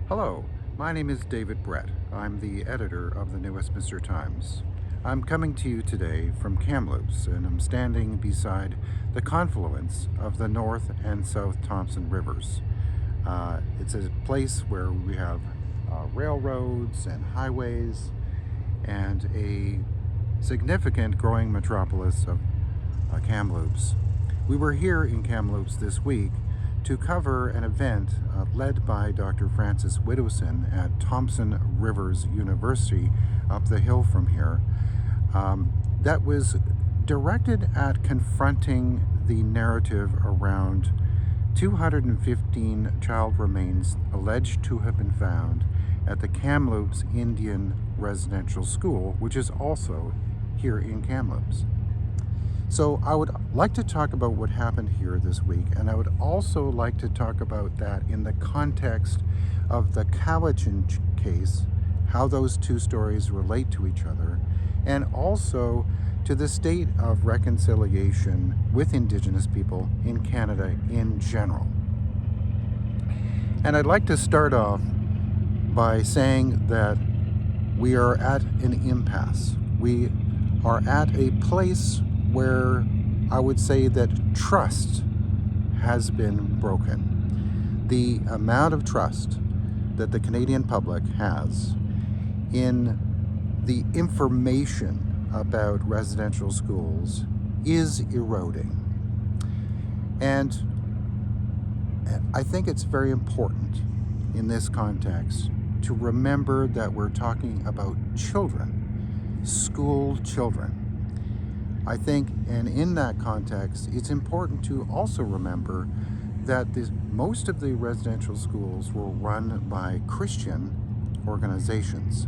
Hello, my name is David Brett. I'm the editor of the New Westminster Times. I'm coming to you today from Kamloops, and I'm standing beside the confluence of the North and South Thompson Rivers. It's a place where we have railroads and highways and a significant growing metropolis of Kamloops. We were here in Kamloops this week to cover an event led by Dr. Frances Widdowson at Thompson Rivers University up the hill from here that was directed at confronting the narrative around 215 child remains alleged to have been found at the Kamloops Indian Residential School, which is also here in Kamloops. So I would like to talk about what happened here this week, and I would also like to talk about that in the context of the Cowichan case, how those two stories relate to each other, and also to the state of reconciliation with Indigenous people in Canada in general. And I'd like to start off by saying that we are at an impasse. We are at a place where I would say that trust has been broken. The amount of trust that the Canadian public has in the information about residential schools is eroding. And I think it's very important in this context to remember that we're talking about children, school children. I think, and in that context, it's important to also remember that most of the residential schools were run by Christian organizations.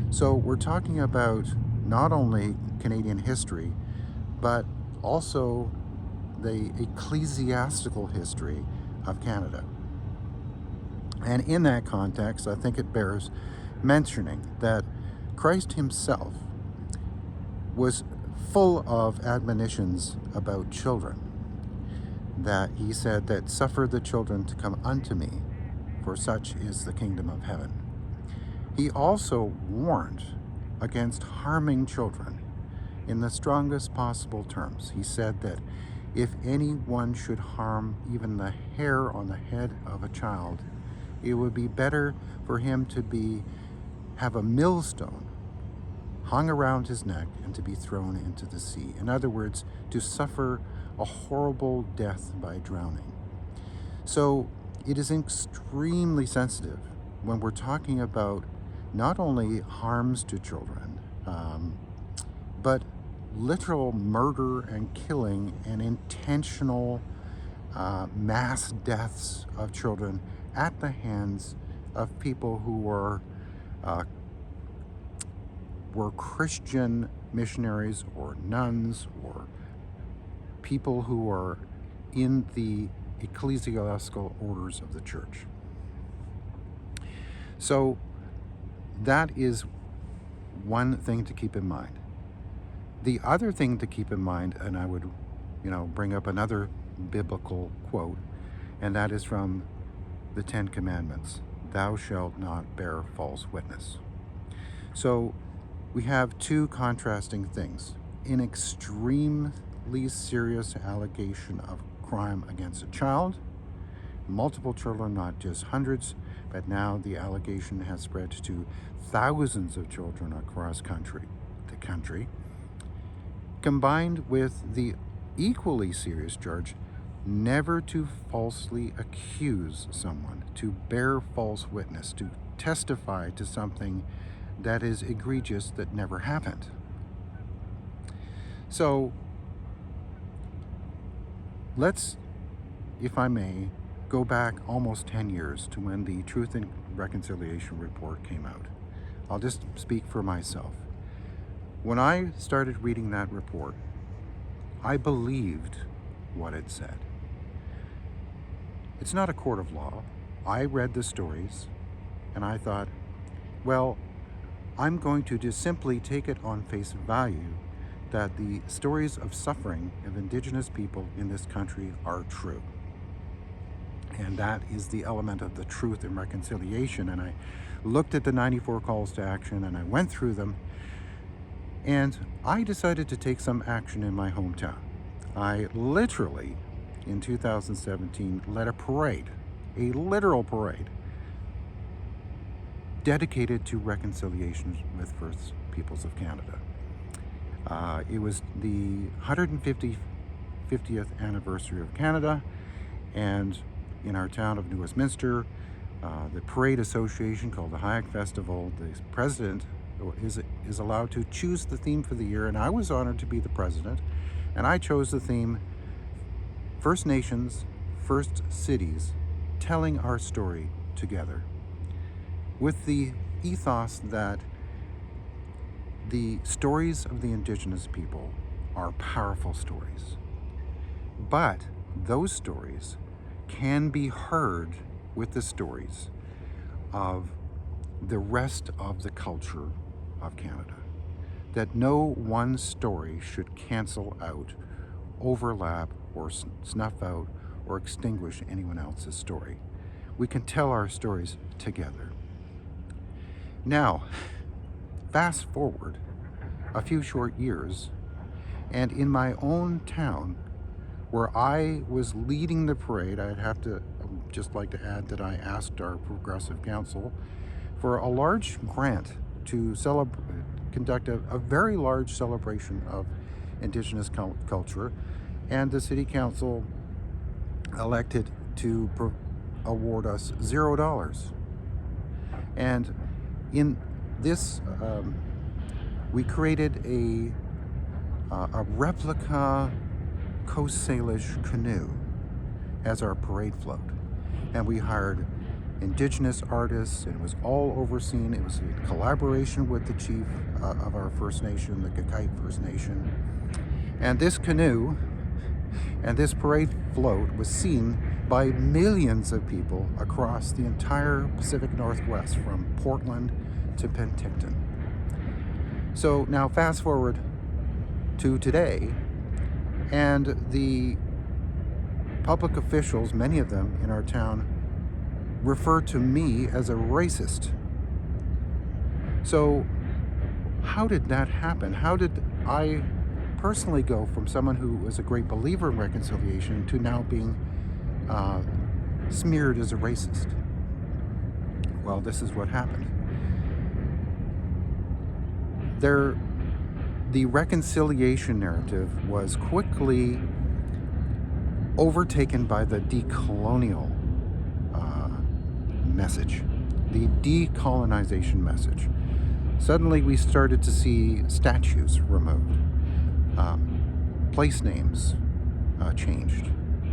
So we're talking about not only Canadian history, but also the ecclesiastical history of Canada. And in that context, I think it bears mentioning that Christ himself was full of admonitions about children, that he said that suffer the children to come unto me, for such is the kingdom of heaven. He also warned against harming children in the strongest possible terms. He said that if anyone should harm even the hair on the head of a child, it would be better for him to have a millstone hung around his neck and to be thrown into the sea. In other words, to suffer a horrible death by drowning. So it is extremely sensitive when we're talking about not only harms to children, but literal murder and killing and intentional mass deaths of children at the hands of people who were Christian missionaries or nuns or people who are in the ecclesiastical orders of the church. So that is one thing to keep in mind. The other thing to keep in mind, and I would, bring up another biblical quote, and that is from the Ten Commandments: "Thou shalt not bear false witness." So we have two contrasting things: an extremely serious allegation of crime against a child, multiple children, not just hundreds, but now the allegation has spread to thousands of children across the country, combined with the equally serious charge never to falsely accuse someone, to bear false witness, to testify to something that is egregious that never happened. So let's, if I may, go back almost 10 years to when the Truth and Reconciliation report came out. I'll just speak for myself. When I started reading that report, I believed what it said. It's not a court of law. I read the stories and I thought, well, I'm going to just simply take it on face value that the stories of suffering of Indigenous people in this country are true. And that is the element of the truth and reconciliation. And I looked at the 94 calls to action and I went through them, and I decided to take some action in my hometown. I literally, in 2017, led a parade, a literal parade, dedicated to reconciliation with First Peoples of Canada. It was the 150th anniversary of Canada, and in our town of New Westminster, the parade association called the Hayek Festival, the president is allowed to choose the theme for the year, and I was honored to be the president, and I chose the theme First Nations, First Cities, telling our story together, with the ethos that the stories of the Indigenous people are powerful stories, but those stories can be heard with the stories of the rest of the culture of Canada. That no one story should cancel out, overlap, or snuff out, or extinguish anyone else's story. We can tell our stories together. Now, fast forward a few short years, and in my own town, where I was leading the parade, I'd just like to add that I asked our Progressive Council for a large grant to conduct a very large celebration of Indigenous culture, and the City Council elected to award us $0. And in this, we created a replica Coast Salish canoe as our parade float, and we hired Indigenous artists, and it was all overseen. It was in collaboration with the chief of our First Nation, the Cowichan First Nation. And this canoe and this parade float was seen by millions of people across the entire Pacific Northwest, from Portland to Penticton. So now fast forward to today, and the public officials, many of them in our town, refer to me as a racist. So how did that happen? How did I personally go from someone who was a great believer in reconciliation to now being smeared as a racist? Well, this is what happened. The reconciliation narrative was quickly overtaken by the decolonial message, the decolonization message. Suddenly we started to see statues removed, place names changed,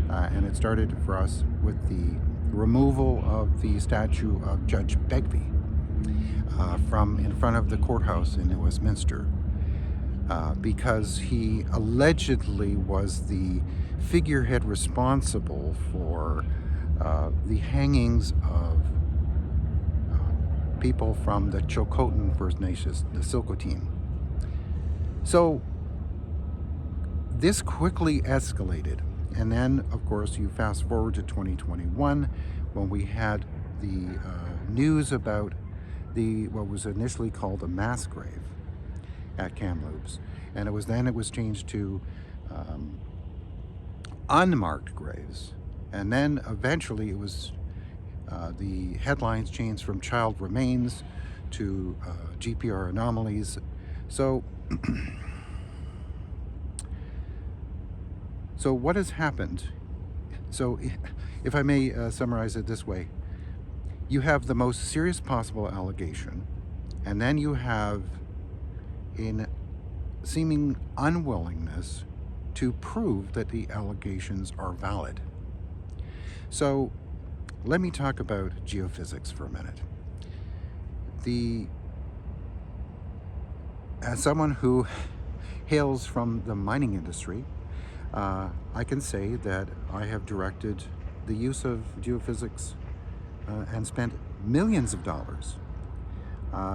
and it started for us with the removal of the statue of Judge Begbie from in front of the courthouse in New Westminster, because he allegedly was the figurehead responsible for the hangings of people from the Chilcotin First Nations, the Silcotin. So this quickly escalated, and then of course you fast forward to 2021, when we had the news about what was initially called a mass grave at Kamloops, and it was changed to unmarked graves, and then eventually it was the headlines changed from child remains to GPR anomalies. So so what has happened? So if I may summarize it this way, you have the most serious possible allegation, and then you have in seeming unwillingness to prove that the allegations are valid. So let me talk about geophysics for a minute. As someone who hails from the mining industry, I can say that I have directed the use of geophysics and spent millions of dollars.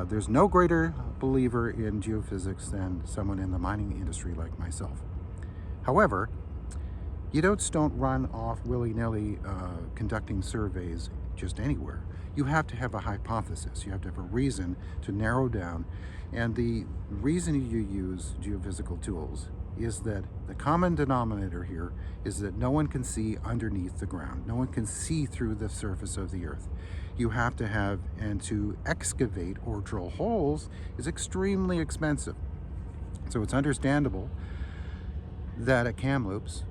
There's no greater believer in geophysics than someone in the mining industry like myself. However, don't run off willy-nilly conducting surveys just anywhere. You have to have a hypothesis. You have to have a reason to narrow down. And the reason you use geophysical tools is that the common denominator here is that no one can see underneath the ground. No one can see through the surface of the earth. You have to have, and to excavate or drill holes is extremely expensive. So it's understandable that at Kamloops,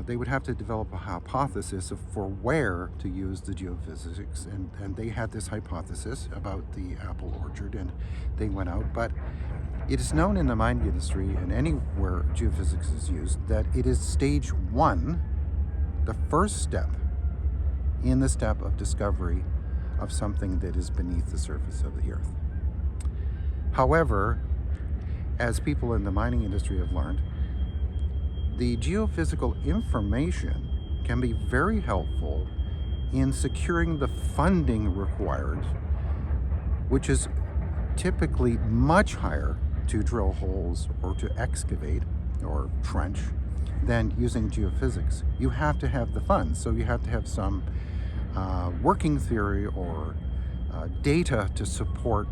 they would have to develop a hypothesis for where to use the geophysics, and they had this hypothesis about the apple orchard, and they went out. But it is known in the mining industry and anywhere geophysics is used that it is stage one, the first step in the step of discovery of something that is beneath the surface of the earth. However, as people in the mining industry have learned, the geophysical information can be very helpful in securing the funding required, which is typically much higher to drill holes or to excavate or trench than using geophysics. You have to have the funds, so you have to have some working theory or data to support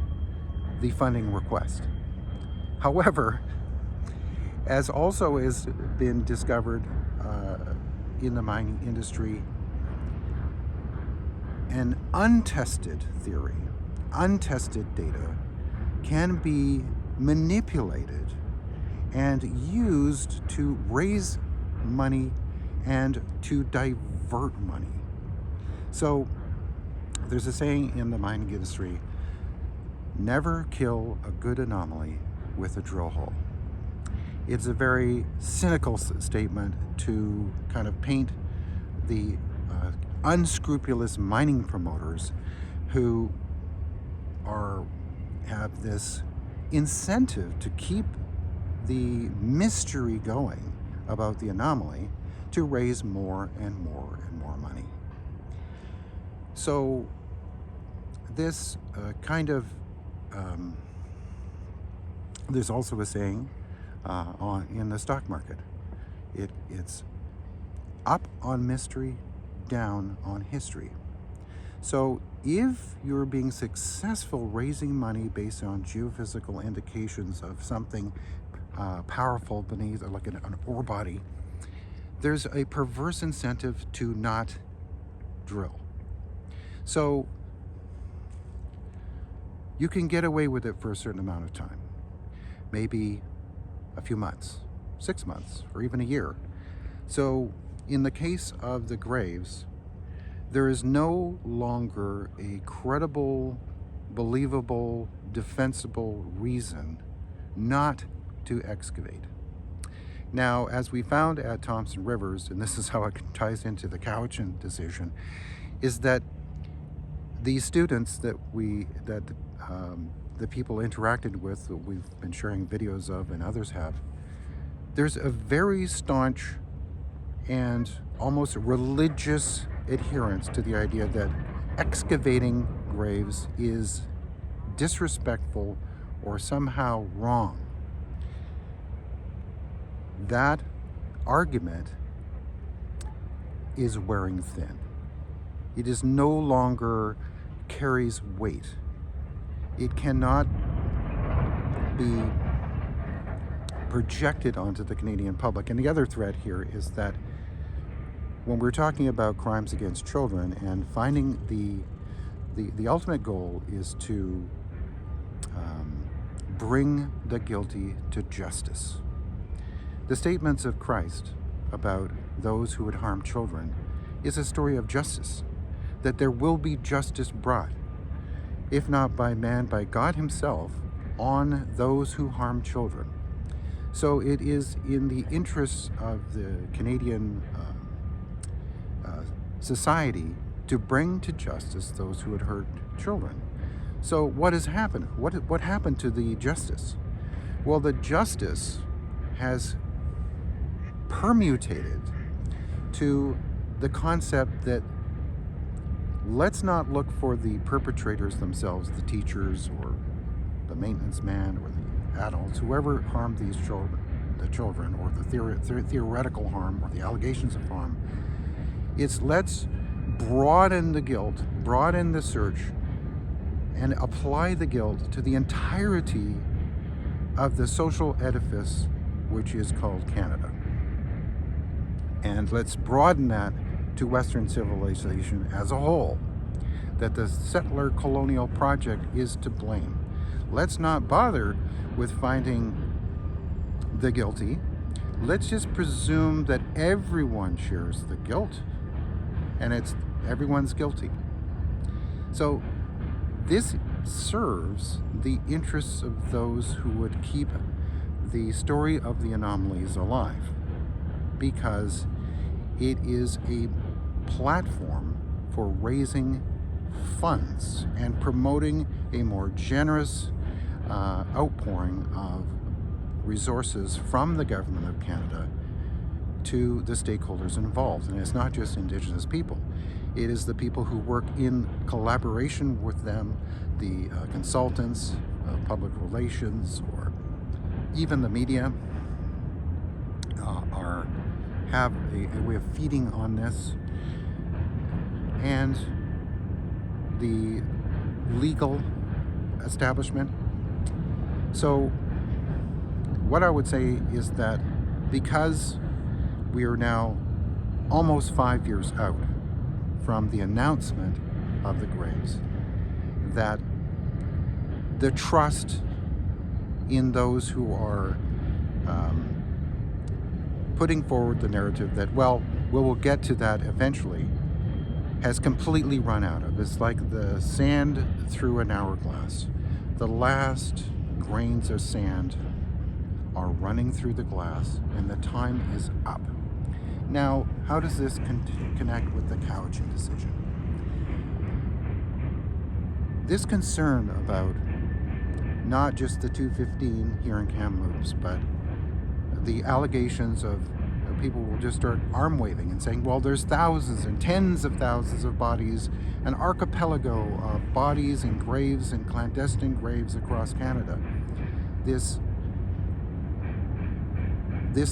the funding request. However, as also has been discovered in the mining industry, an untested theory, untested data can be manipulated and used to raise money and to divert money. So there's a saying in the mining industry, never kill a good anomaly with a drill hole. It's a very cynical statement to kind of paint the unscrupulous mining promoters who have this incentive to keep the mystery going about the anomaly to raise more and more and more money. So this there's also a saying in the stock market. It's up on mystery, down on history. So if you're being successful raising money based on geophysical indications of something powerful beneath, like an ore body, there's a perverse incentive to not drill. So you can get away with it for a certain amount of time, maybe a few months, 6 months, or even a year. So in the case of the graves, there is no longer a credible, believable, defensible reason not to excavate. Now, as we found at Thompson Rivers, and this is how it ties into the Cowichan decision, is that the students that the people interacted with, that we've been sharing videos of and others have, there's a very staunch and almost religious adherence to the idea that excavating graves is disrespectful or somehow wrong. That argument is wearing thin. It is no longer carries weight. It cannot be projected onto the Canadian public. And the other threat here is that when we're talking about crimes against children and finding the ultimate goal is to bring the guilty to justice. The statements of Christ about those who would harm children is a story of justice, that there will be justice brought, if not by man, by God himself, on those who harm children. So it is in the interests of the Canadian society to bring to justice those who had hurt children. So what has happened? What happened to the justice? Well, the justice has permutated to the concept that let's not look for the perpetrators themselves, the teachers or the maintenance man or the adults, whoever harmed these children. the children, or the theoretical harm, or the allegations of harm. It's let's broaden the guilt, broaden the search, and apply the guilt to the entirety of the social edifice which is called Canada. And let's broaden that to Western civilization as a whole, that the settler colonial project is to blame. Let's not bother with finding the guilty. Let's just presume that everyone shares the guilt, and everyone's guilty. So this serves the interests of those who would keep the story of the anomalies alive, because it is a platform for raising funds and promoting a more generous outpouring of resources from the government of Canada to the stakeholders involved. And it's not just Indigenous people. It is the people who work in collaboration with them, the consultants, public relations, or even the media have a way of feeding on this, and the legal establishment. So what I would say is that because we are now almost 5 years out from the announcement of the graves, that the trust in those who are putting forward the narrative that, well, we will get to that eventually, has completely run out of. It's like the sand through an hourglass. The last grains of sand are running through the glass, and the time is up. Now, how does this connect with the Cowichan decision? This concern about not just the 215 here in Kamloops, but the allegations of people will just start arm waving and saying, well, there's thousands and tens of thousands of bodies, an archipelago of bodies and graves and clandestine graves across Canada. This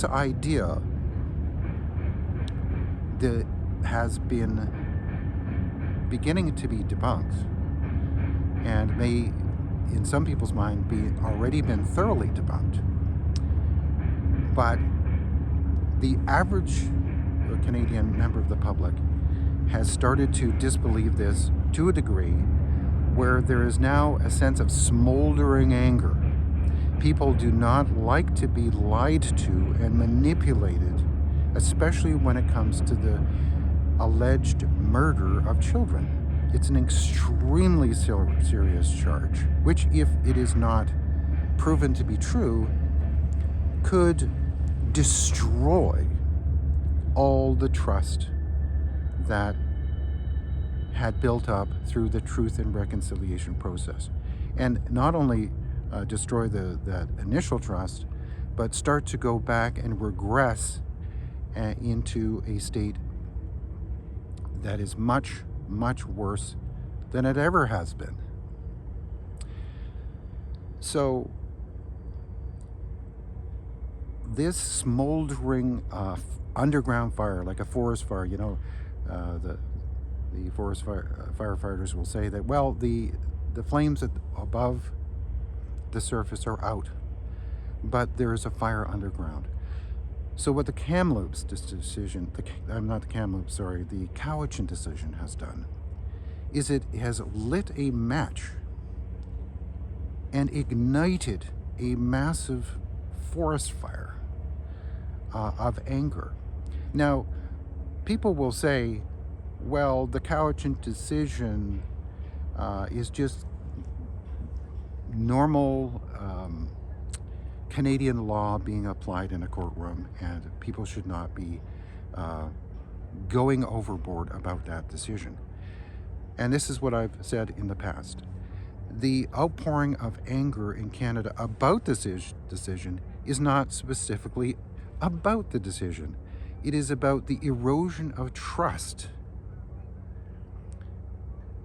idea that has been beginning to be debunked, and may, in some people's mind, be already been thoroughly debunked. But the average Canadian member of the public has started to disbelieve this to a degree where there is now a sense of smoldering anger. People do not like to be lied to and manipulated, especially when it comes to the alleged murder of children. It's an extremely serious charge, which, if it is not proven to be true, could destroy all the trust that had built up through the truth and reconciliation process. And not only destroy that initial trust, but start to go back and regress into a state that is much, much worse than it ever has been. So this smoldering underground fire, like a forest fire, the forest firefighters will say that, well, the flames above the surface are out, but there is a fire underground. So what the Kamloops decision, the Cowichan decision has done, is it has lit a match and ignited a massive forest fire of anger. Now, people will say, well, the Cowichan decision is just normal Canadian law being applied in a courtroom, and people should not be going overboard about that decision. And this is what I've said in the past. The outpouring of anger in Canada about this decision is not specifically about the decision. It is about the erosion of trust.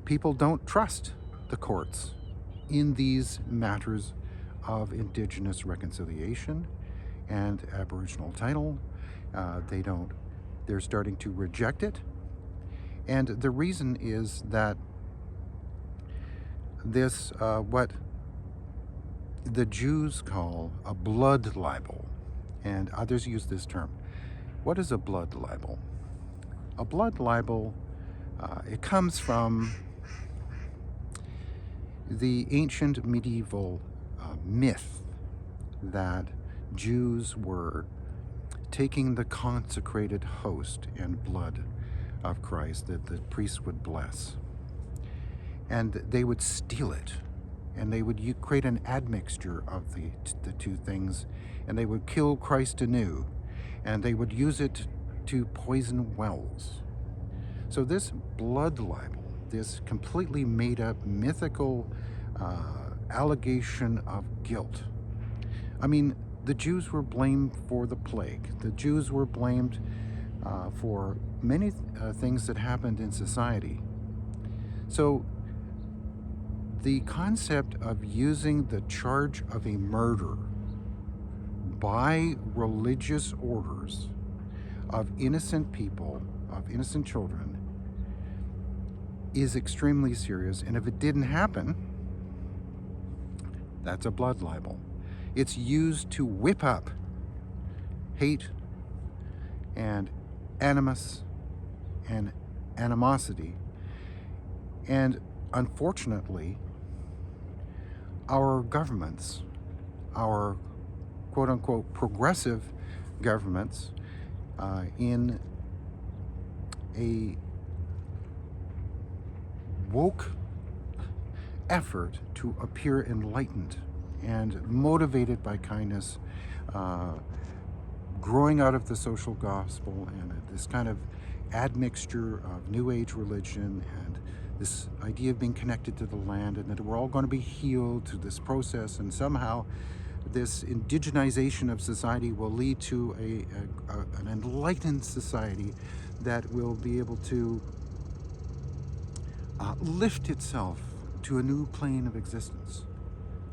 People don't trust the courts in these matters of Indigenous reconciliation, and Aboriginal title. They're starting to reject it. And the reason is that this, what the Jews call a blood libel, and others use this term. What is a blood libel? A blood libel, it comes from the ancient medieval myth that Jews were taking the consecrated host and blood of Christ that the priest would bless, and they would steal it, and they would create an admixture of the two things, and they would kill Christ anew, and they would use it to poison wells. So this blood libel, this completely made up mythical allegation of guilt. I mean, the Jews were blamed for the plague. The Jews were blamed for many things that happened in society. So the concept of using the charge of a murder by religious orders of innocent people, of innocent children, is extremely serious. And if it didn't happen, that's a blood libel. It's used to whip up hate and animus and animosity. And unfortunately, our governments, our quote-unquote progressive governments, in a woke effort to appear enlightened and motivated by kindness, growing out of the social gospel and this kind of admixture of New Age religion and this idea of being connected to the land, and that we're all going to be healed through this process, and somehow this indigenization of society will lead to an enlightened society that will be able to lift itself to a new plane of existence.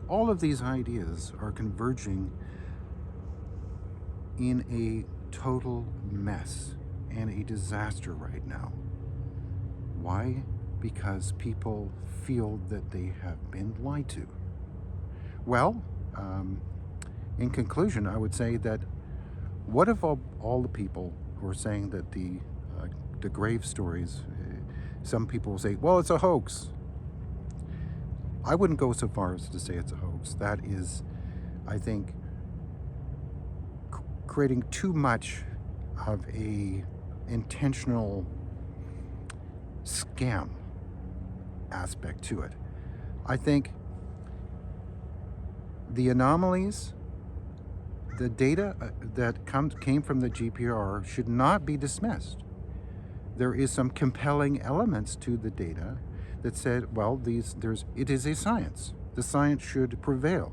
All of these ideas are converging in a total mess and a disaster right now. Why? Because people feel that they have been lied to. Well, in conclusion, I would say that what if all the people who are saying that the grave stories, some people will say, well, it's a hoax. I wouldn't go so far as to say it's a hoax. That is, I think, creating too much of a intentional scam aspect to it. I think the anomalies, the data that came from the GPR should not be dismissed. There is some compelling elements to the data that said, well, it is a science. The science should prevail.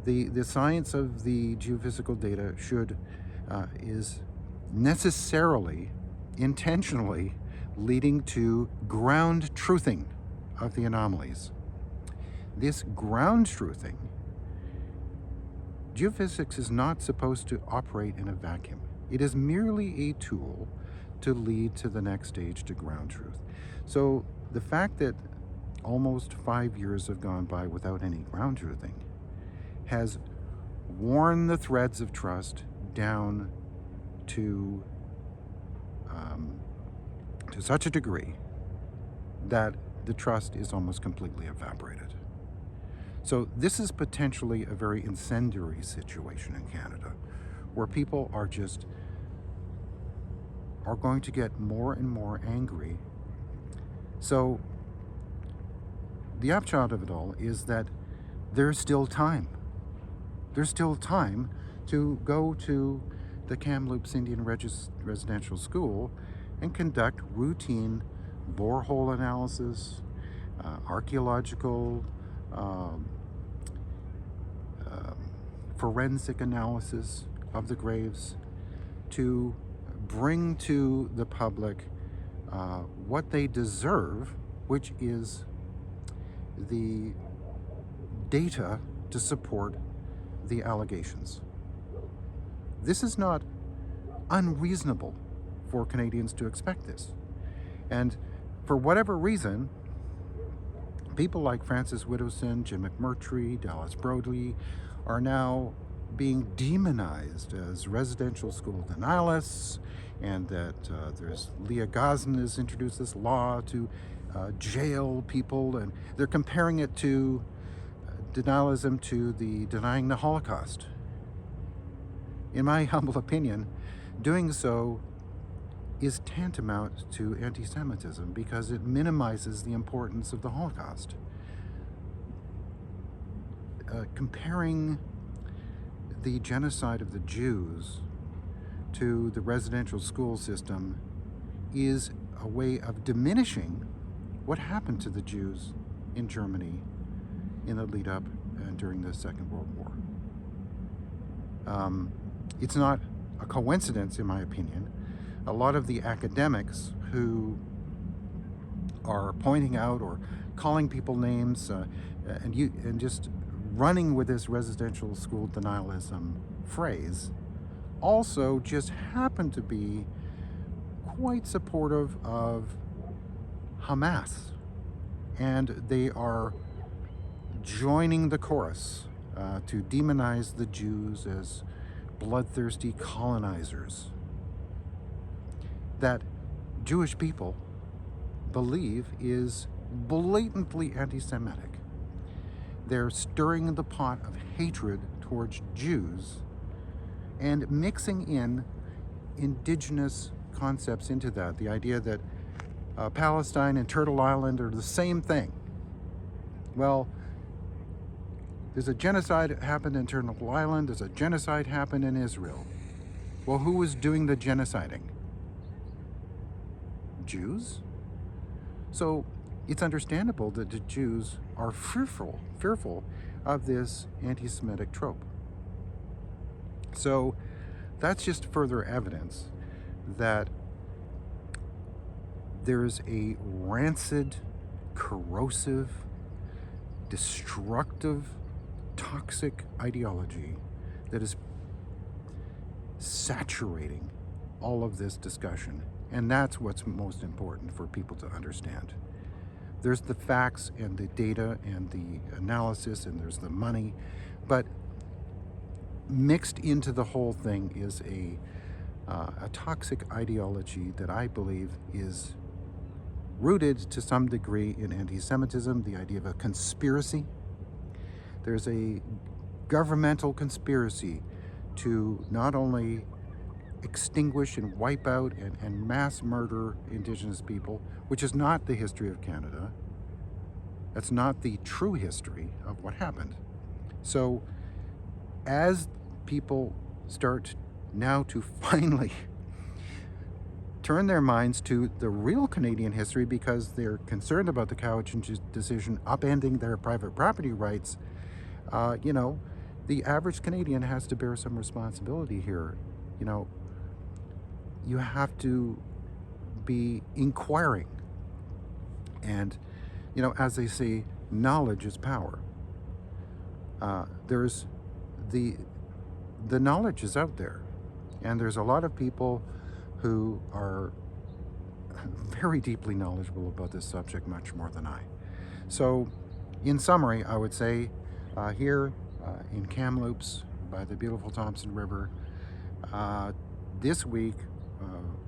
The science of the geophysical data is necessarily, intentionally leading to ground truthing of the anomalies. This ground truthing, geophysics is not supposed to operate in a vacuum. It is merely a tool to lead to the next stage, to ground truth. So the fact that almost 5 years have gone by without any ground truthing has worn the threads of trust down to such a degree that the trust is almost completely evaporated. So this is potentially a very incendiary situation in Canada, where people are going to get more and more angry. So the upshot of it all is that there's still time. There's still time to go to the Kamloops Indian Residential School and conduct routine borehole analysis, archaeological, forensic analysis of the graves, to bring to the public what they deserve, which is the data to support the allegations. this is not unreasonable for Canadians to expect this. And for whatever reason, people like Frances Widdowson, Jim McMurtry, Dallas Brodie are now being demonized as residential school denialists, and that there's Leah Gazan has introduced this law to jail people, and they're comparing it to denialism to the denying the Holocaust. In my humble opinion, doing so is tantamount to anti-Semitism because it minimizes the importance of the Holocaust. Comparing the genocide of the Jews to the residential school system is a way of diminishing what happened to the Jews in Germany in the lead up and during the Second World War. It's not a coincidence, in my opinion. A lot of the academics who are pointing out or calling people names and just running with this residential school denialism phrase also just happen to be quite supportive of Hamas, and they are joining the chorus to demonize the Jews as bloodthirsty colonizers that Jewish people believe is blatantly anti-Semitic. They're stirring the pot of hatred towards Jews and mixing in indigenous concepts into that. The idea that Palestine and Turtle Island are the same thing. Well, there's a genocide that happened in Turtle Island. There's a genocide happened in Israel. Well, who was doing the genociding? Jews? So it's understandable that the Jews are fearful of this anti-Semitic trope. So that's just further evidence that there's a rancid, corrosive, destructive, toxic ideology that is saturating all of this discussion. And that's what's most important for people to understand. There's the facts and the data and the analysis, and there's the money, but mixed into the whole thing is a toxic ideology that I believe is rooted to some degree in anti-Semitism, the idea of a conspiracy. There's a governmental conspiracy to not only extinguish and wipe out and mass murder Indigenous people, which is not the history of Canada. That's not the true history of what happened. So as people start now to finally turn their minds to the real Canadian history because they're concerned about the Cowichan decision upending their private property rights, the average Canadian has to bear some responsibility here. You have to be inquiring. And, as they say, knowledge is power. There's the knowledge is out there. And there's a lot of people who are very deeply knowledgeable about this subject, much more than I. So, in summary, I would say here in Kamloops by the beautiful Thompson River, this week,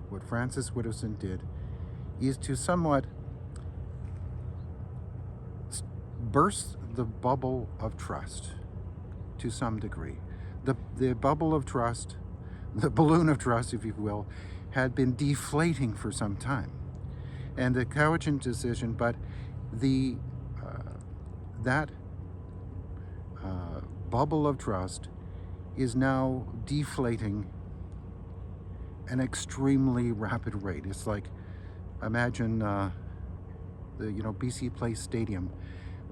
what Frances Widdowson did is to somewhat burst the bubble of trust to some degree. The bubble of trust, the balloon of trust, if you will, had been deflating for some time. And the Cowichan decision, but that bubble of trust is now deflating an extremely rapid rate. It's like, imagine the BC Place Stadium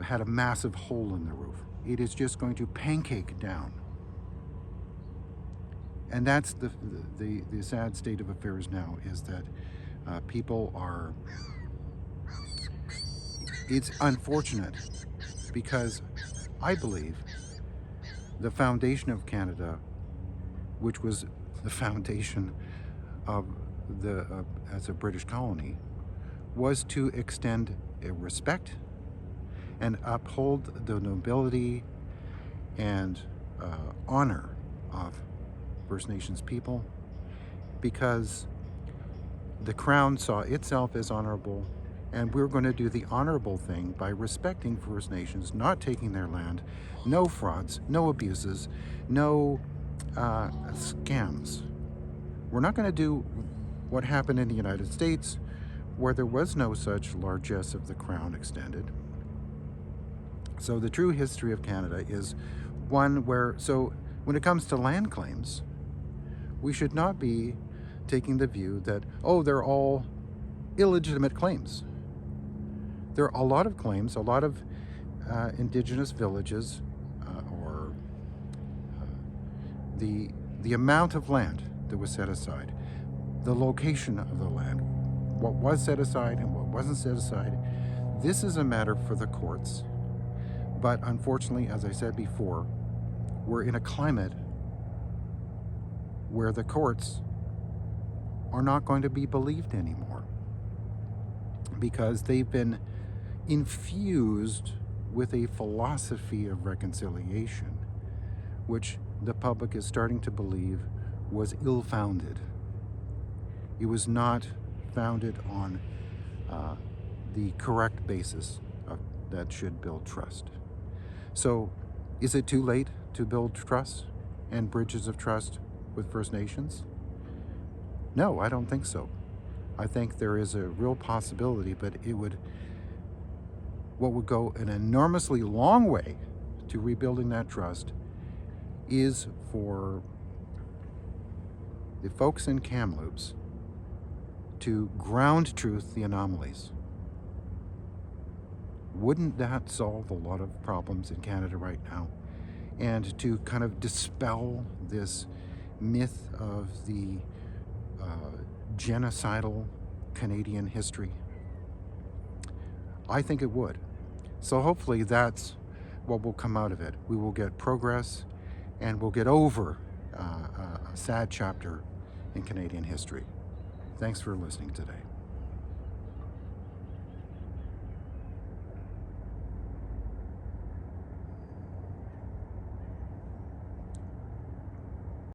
had a massive hole in the roof. It is just going to pancake down. And that's the sad state of affairs now, is that people are, it's unfortunate because I believe the foundation of Canada which was the foundation of the as a British colony, was to extend a respect and uphold the nobility and honor of First Nations people, because the Crown saw itself as honorable, and we're going to do the honorable thing by respecting First Nations, not taking their land, no frauds, no abuses, no scams. We're not going to do what happened in the United States, where there was no such largesse of the Crown extended. So the true history of Canada is one where, so when it comes to land claims, we should not be taking the view that, oh, they're all illegitimate claims. There are a lot of claims, a lot of Indigenous villages, or the amount of land that was set aside, the location of the land, what was set aside and what wasn't set aside. This is a matter for the courts. But unfortunately, as I said before, we're in a climate where the courts are not going to be believed anymore, because they've been infused with a philosophy of reconciliation, which the public is starting to believe was ill-founded. It was not founded on the correct basis that should build trust. So, is it too late to build trust and bridges of trust with First Nations? No, I don't think so. I think there is a real possibility, but what would go an enormously long way to rebuilding that trust is for the folks in Kamloops to ground truth the anomalies. Wouldn't that solve a lot of problems in Canada right now? And to kind of dispel this myth of the genocidal Canadian history? I think it would. So hopefully that's what will come out of it. We will get progress, and we'll get over a sad chapter in Canadian history. Thanks for listening today.